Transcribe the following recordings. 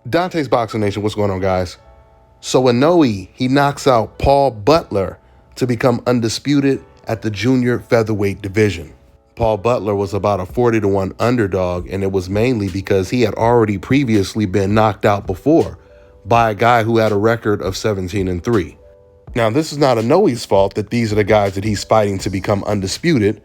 Dante's Boxing Nation, what's going on, guys? So Inoue, he knocks out Paul Butler to become undisputed at the junior featherweight division. Paul Butler was about a 40-1 underdog, and it was mainly because he had already previously been knocked out before by a guy who had a record of 17-3. Now, this is not Inoue's fault that these are the guys that he's fighting to become undisputed,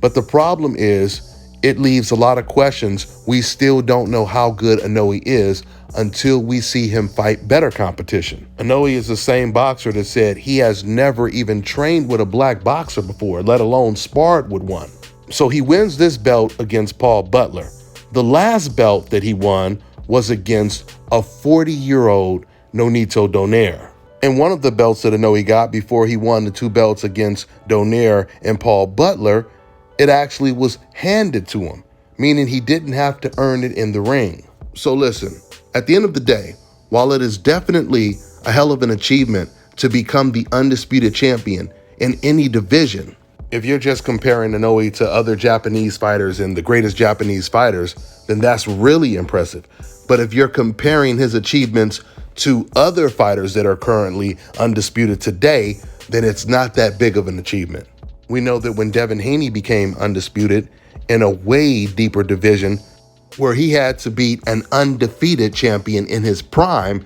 but the problem is it leaves a lot of questions. We still don't know how good Inoue is until we see him fight better competition. Inoue is the same boxer that said he has never even trained with a black boxer before, let alone sparred with one. So he wins this belt against Paul Butler. The last belt that he won was against a 40-year-old Nonito Donaire. And one of the belts that Inoue got before he won the two belts against Donaire and Paul Butler, it actually was handed to him, meaning he didn't have to earn it in the ring. So listen, at the end of the day, while it is definitely a hell of an achievement to become the undisputed champion in any division, if you're just comparing Inoue to other Japanese fighters and the greatest Japanese fighters, then that's really impressive. But if you're comparing his achievements to other fighters that are currently undisputed today, then it's not that big of an achievement. We know that when Devin Haney became undisputed in a way deeper division where he had to beat an undefeated champion in his prime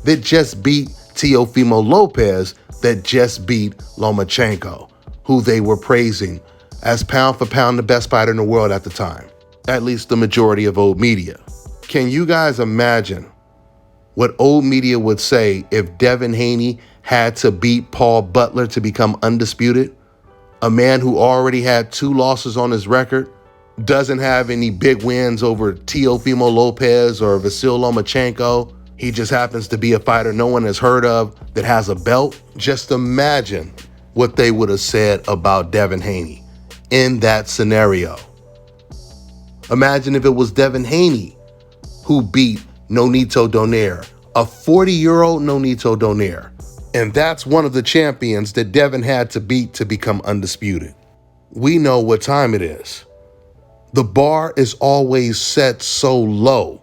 that just beat Teofimo Lopez, that just beat Lomachenko, who they were praising as pound for pound the best fighter in the world at the time, at least the majority of old media. Can you guys imagine what old media would say if Devin Haney had to beat Paul Butler to become undisputed? A man who already had 2 losses on his record, doesn't have any big wins over Teofimo Lopez or Vasil Lomachenko. He just happens to be a fighter no one has heard of that has a belt. Just imagine what they would have said about Devin Haney in that scenario. Imagine if it was Devin Haney who beat Nonito Donaire, a 40-year-old Nonito Donaire. And that's one of the champions that Devin had to beat to become undisputed. We know what time it is. The bar is always set so low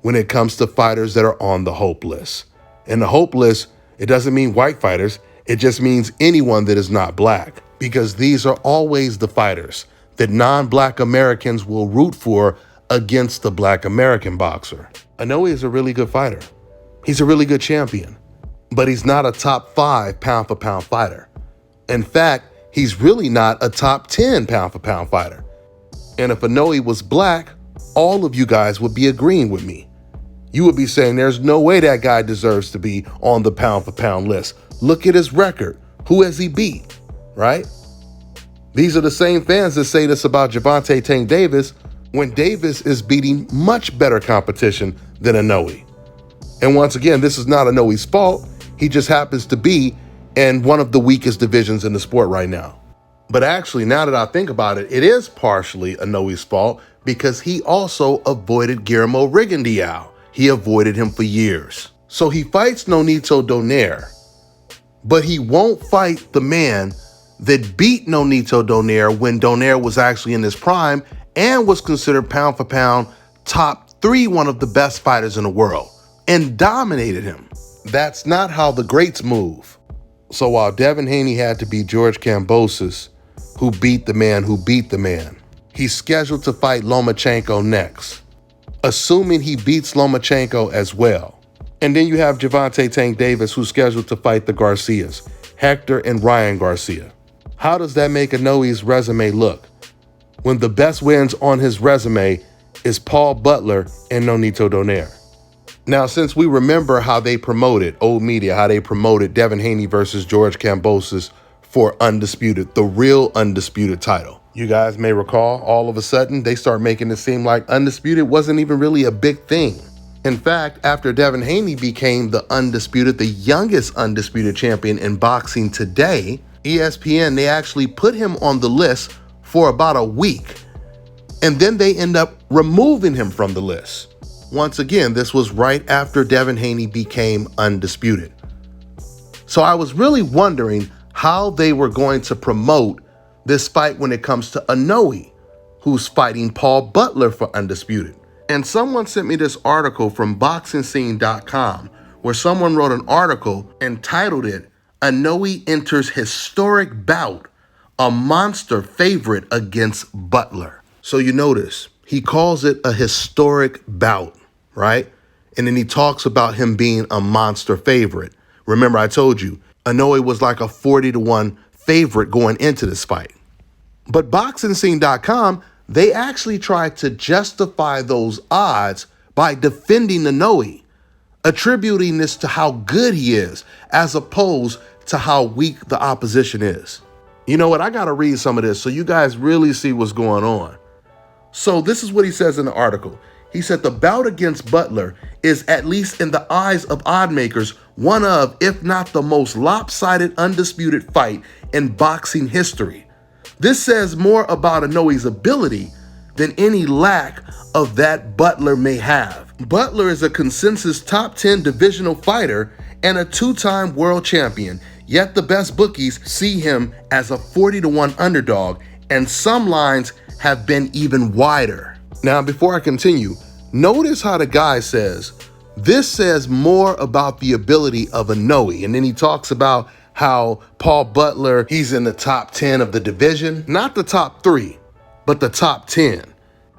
when it comes to fighters that are on the hope list. And the hope list, it doesn't mean white fighters. It just means anyone that is not black, because these are always the fighters that non-black Americans will root for against the black American boxer. Inoue is a really good fighter. He's a really good champion. But he's not a top 5 pound for pound fighter. In fact, he's really not a top 10 pound for pound fighter. And if Inoue was black, all of you guys would be agreeing with me. You would be saying there's no way that guy deserves to be on the pound for pound list. Look at his record. Who has he beat, right? These are the same fans that say this about Gervonta Tank Davis when Davis is beating much better competition than Inoue. And once again, this is not Inoue's fault. He just happens to be in one of the weakest divisions in the sport right now. But actually, now that I think about it, it is partially Inoue's fault because he also avoided Guillermo Rigondeaux. He avoided him for years. So he fights Nonito Donaire, but he won't fight the man that beat Nonito Donaire when Donaire was actually in his prime and was considered pound for pound top 3, one of the best fighters in the world, and dominated him. That's not how the greats move. So while Devin Haney had to beat George Kambosos, who beat the man who beat the man, he's scheduled to fight Lomachenko next, assuming he beats Lomachenko as well. And then you have Gervonta Tank Davis, who's scheduled to fight the Garcias, Hector and Ryan Garcia. How does that make Inoue's resume look when the best wins on his resume is Paul Butler and Nonito Donaire? Now, since we remember how they promoted, old media, how they promoted Devin Haney versus George Kambosos for Undisputed, the real Undisputed title. You guys may recall, all of a sudden, they start making it seem like Undisputed wasn't even really a big thing. In fact, after Devin Haney became the Undisputed, the youngest Undisputed champion in boxing today, ESPN, they actually put him on the list for about a week. And then they end up removing him from the list. Once again, this was right after Devin Haney became undisputed. So I was really wondering how they were going to promote this fight when it comes to Inoue, who's fighting Paul Butler for undisputed. And someone sent me this article from BoxingScene.com where someone wrote an article and titled it, Inoue Enters Historic Bout, a Monster Favorite Against Butler. So you notice, he calls it a historic bout, right? And then he talks about him being a monster favorite. Remember, I told you, Inoue was like a 40-1 favorite going into this fight. But BoxingScene.com, they actually tried to justify those odds by defending Inoue, attributing this to how good he is, as opposed to how weak the opposition is. You know what? I got to read some of this so you guys really see what's going on. So this is what he says in the article. He said the bout against Butler is, at least in the eyes of odd makers, one of, if not the most lopsided undisputed fight in boxing history. This says more about Inoue's ability than any lack of that Butler may have. Butler is a consensus top 10 divisional fighter and a 2-time world champion, yet the best bookies see him as a 40-1 underdog, and some lines have been even wider. Now, before I continue, notice how the guy says, this says more about the ability of Inoue. And then he talks about how Paul Butler, he's in the top 10 of the division, not the top 3, but the top 10.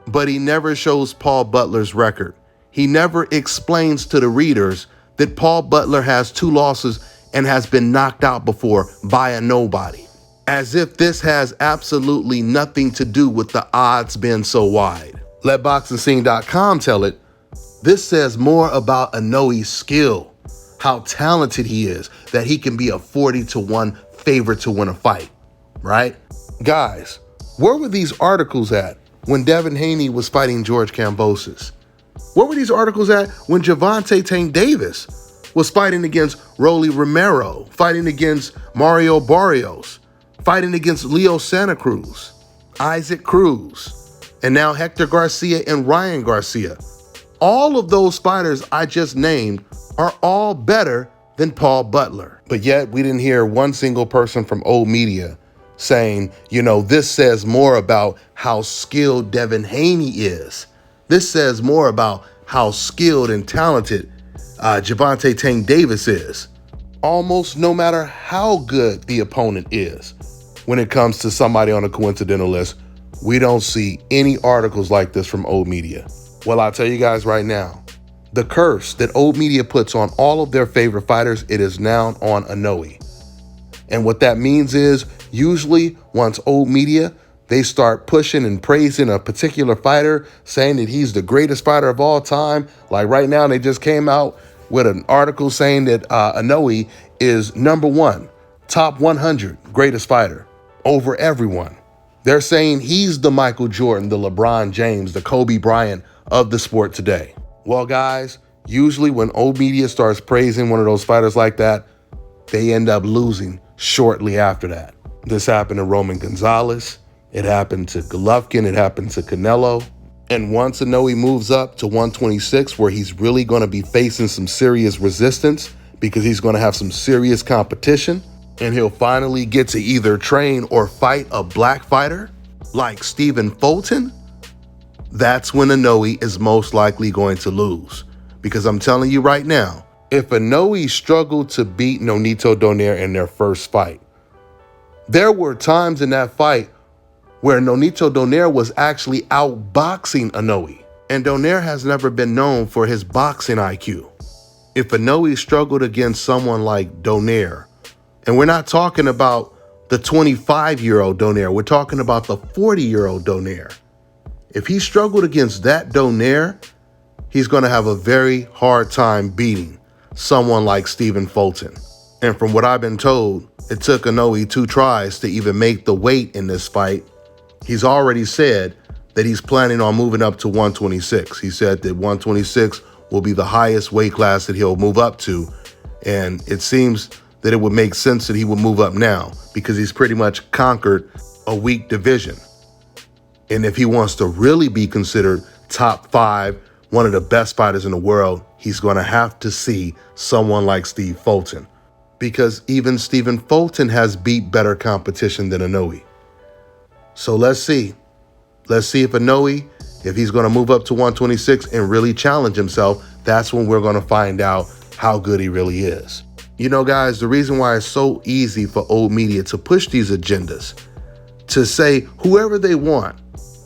But he never shows Paul Butler's record. He never explains to the readers that Paul Butler has 2 losses and has been knocked out before by a nobody. As if this has absolutely nothing to do with the odds being so wide. Let BoxingScene.com tell it. This says more about Inoue's skill, how talented he is, that he can be a 40-1 favorite to win a fight, right? Guys, where were these articles at when Devin Haney was fighting George Kambosos? Where were these articles at when Gervonta Tank Davis was fighting against Rolly Romero, fighting against Mario Barrios, fighting against Leo Santa Cruz, Isaac Cruz, and now Hector Garcia and Ryan Garcia? All of those fighters I just named are all better than Paul Butler. But yet we didn't hear one single person from old media saying, this says more about how skilled Devin Haney is. This says more about how skilled and talented Gervonta Tank Davis is. Almost no matter how good the opponent is, when it comes to somebody on a coincidental list, we don't see any articles like this from old media. Well, I'll tell you guys right now, the curse that old media puts on all of their favorite fighters, it is now on Inoue. And what that means is, usually once old media, they start pushing and praising a particular fighter, saying that he's the greatest fighter of all time. Like right now, they just came out with an article saying that Inoue is number 1, top 100 greatest fighter over everyone. They're saying he's the Michael Jordan, the LeBron James, the Kobe Bryant of the sport today. Well, guys, usually when old media starts praising one of those fighters like that, they end up losing shortly after that. This happened to Roman Gonzalez. It happened to Golovkin. It happened to Canelo. And once Inoue moves up to 126, where he's really going to be facing some serious resistance because he's going to have some serious competition, and he'll finally get to either train or fight a black fighter like Stephen Fulton, that's when Inoue is most likely going to lose. Because I'm telling you right now, if Inoue struggled to beat Nonito Donaire in their first fight, there were times in that fight where Nonito Donaire was actually outboxing Inoue. And Donaire has never been known for his boxing IQ. If Inoue struggled against someone like Donaire, and we're not talking about the 25-year-old Donaire, we're talking about the 40-year-old Donaire. If he struggled against that Donaire, he's going to have a very hard time beating someone like Stephen Fulton. And from what I've been told, it took Inoue 2 tries to even make the weight in this fight. He's already said that he's planning on moving up to 126. He said that 126 will be the highest weight class that he'll move up to. And it seems that it would make sense that he would move up now because he's pretty much conquered a weak division. And if he wants to really be considered top 5, one of the best fighters in the world, he's going to have to see someone like Steve Fulton. Because even Stephen Fulton has beat better competition than Inoue. So let's see. Let's see if Inoue If he's going to move up to 126 and really challenge himself, that's when we're going to find out how good he really is. You know, guys, the reason why it's so easy for old media to push these agendas, to say whoever they want,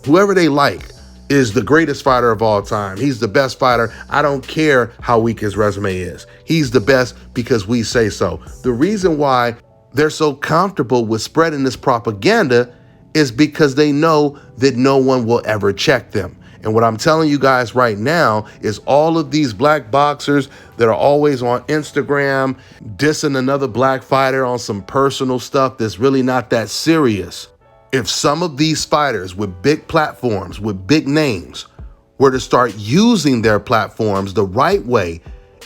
whoever they like, is the greatest fighter of all time. He's the best fighter. I don't care how weak his resume is. He's the best because we say so. The reason why they're so comfortable with spreading this propaganda is because they know that no one will ever check them. And what I'm telling you guys right now is all of these black boxers that are always on Instagram dissing another black fighter on some personal stuff that's really not that serious. If some of these fighters with big platforms, with big names, were to start using their platforms the right way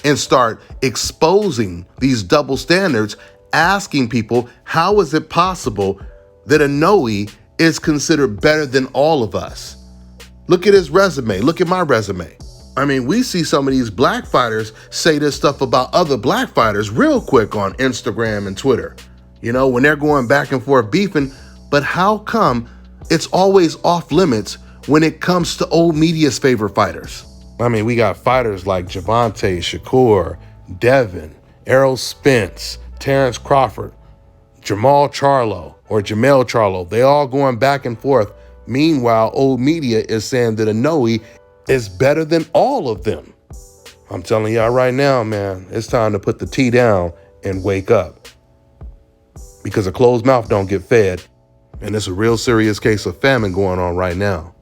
and start exposing these double standards, asking people, how is it possible that Inoue is considered better than all of us? Look at his resume. Look at my resume. I mean, we see some of these black fighters say this stuff about other black fighters real quick on Instagram and Twitter, you know, when they're going back and forth beefing. But how come it's always off limits when it comes to old media's favorite fighters? I mean, we got fighters like Javante, Shakur, Devin, Errol Spence, Terrence Crawford, Jamel Charlo. They all going back and forth. Meanwhile, old media is saying that Inoue is better than all of them. I'm telling y'all right now, man, it's time to put the tea down and wake up. Because a closed mouth don't get fed. And it's a real serious case of famine going on right now.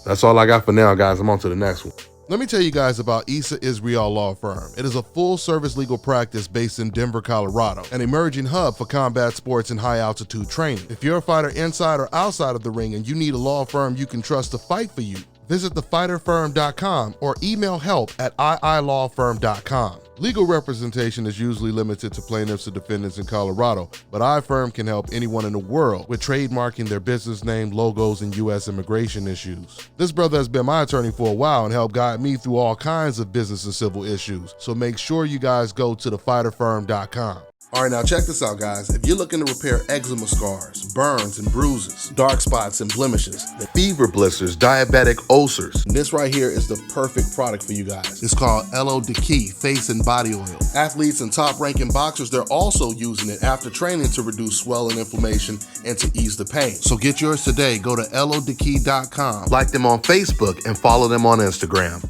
That's all I got for now, guys. I'm on to the next one. Let me tell you guys about Issa Israel Law Firm. It is a full-service legal practice based in Denver, Colorado, an emerging hub for combat sports and high-altitude training. If you're a fighter inside or outside of the ring and you need a law firm you can trust to fight for you, visit thefighterfirm.com or email help@iilawfirm.com. Legal representation is usually limited to plaintiffs or defendants in Colorado, but iFirm can help anyone in the world with trademarking their business name, logos, and U.S. immigration issues. This brother has been my attorney for a while and helped guide me through all kinds of business and civil issues, so make sure you guys go to thefighterfirm.com. All right, now check this out, guys. If you're looking to repair eczema scars, burns and bruises, dark spots and blemishes, fever blisters, diabetic ulcers, this right here is the perfect product for you guys. It's called Elo Diki Face and Body Oil. Athletes and top-ranking boxers, they're also using it after training to reduce swelling, inflammation, and to ease the pain. So get yours today. Go to elodiki.com, like them on Facebook, and follow them on Instagram.